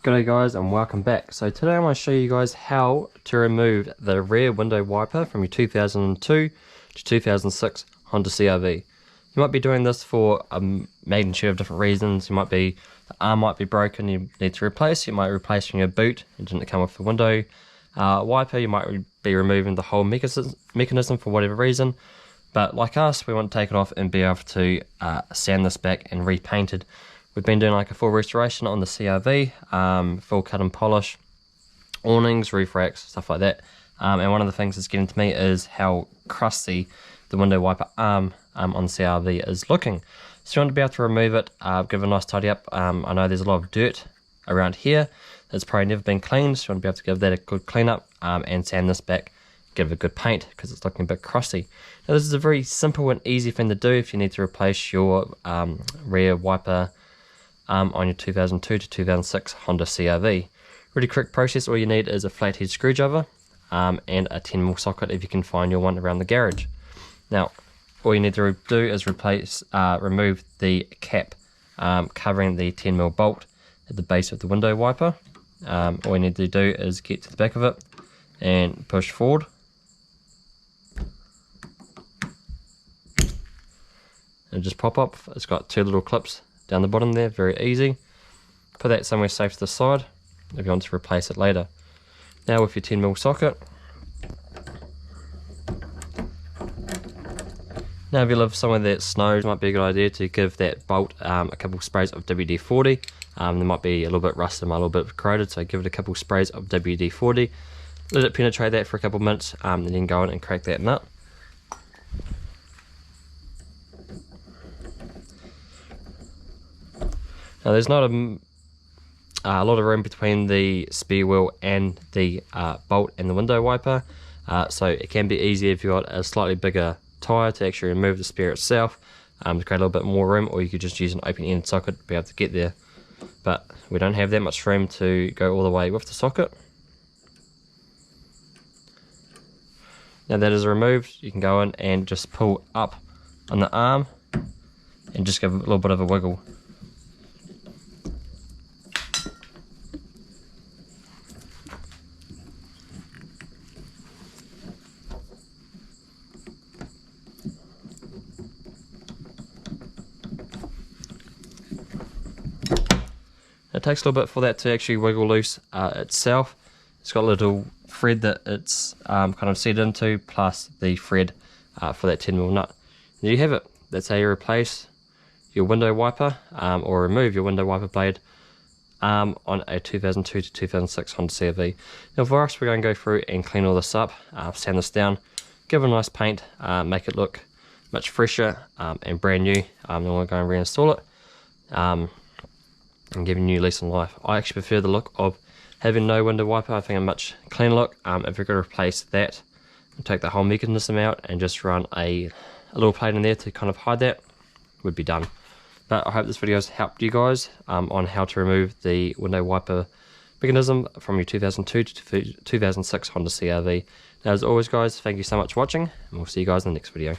G'day guys and welcome back. So today I'm going to show you guys how to remove the rear window wiper from your 2002 to 2006 Honda CRV. You might be doing this for a magnitude of different reasons. The arm might be broken, you need to replace. You might be replacing your boot, it didn't come with the window wiper. You might be removing the whole mechanism for whatever reason. But like us, we want to take it off and be able to sand this back and repaint it. We've been doing like a full restoration on the CRV, full cut and polish, awnings, roof racks, stuff like that. And one of the things that's getting to me is how crusty the window wiper arm on the CRV is looking. So you want to be able to remove it, give it a nice tidy up. I know there's a lot of dirt around here that's probably never been cleaned, so you want to be able to give that a good clean up and sand this back, give it a good paint because it's looking a bit crusty. Now this is a very simple and easy thing to do if you need to replace your rear wiper on your 2002 to 2006 Honda CRV. Really quick process. All you need is a flathead screwdriver and a 10mm socket if you can find your one around the garage. Now all you need to do is remove the cap covering the 10mm bolt at the base of the window wiper. All you need to do is get to the back of it and push forward. And just pop up. It's got two little clips down the bottom there, very easy. Put that somewhere safe to the side if you want to replace it later. Now with your 10mm socket. Now if you live somewhere that snows, it might be a good idea to give that bolt a couple sprays of WD-40. There might be a little bit rusted, a little bit corroded, so give it a couple sprays of WD-40. Let it penetrate that for a couple of minutes, and then go in and crack that nut. Now there's not a lot of room between the spare wheel and the bolt and the window wiper, so it can be easier if you've got a slightly bigger tyre to actually remove the spare itself to create a little bit more room, or you could just use an open-ended socket to be able to get there. But we don't have that much room to go all the way with the socket. Now that is removed, you can go in and just pull up on the arm and just give it a little bit of a wiggle. It takes a little bit for that to actually wiggle loose itself. It's got a little thread that it's kind of set into, plus the thread for that 10mm nut. There you have it. That's how you replace your window wiper or remove your window wiper blade on a 2002 to 2006 Honda CRV. Now for us, we're going to go through and clean all this up, sand this down, give it a nice paint, make it look much fresher and brand new. Then we'll go and reinstall it. And giving you a lease on life. I actually prefer the look of having no window wiper. I think a much cleaner look. If you're going to replace that, take the whole mechanism out and just run a little plate in there to kind of hide that, would be done. But I hope this video has helped you guys on how to remove the window wiper mechanism from your 2002 to 2006 Honda CRV. Now as always guys, thank you so much for watching, and we'll see you guys in the next video.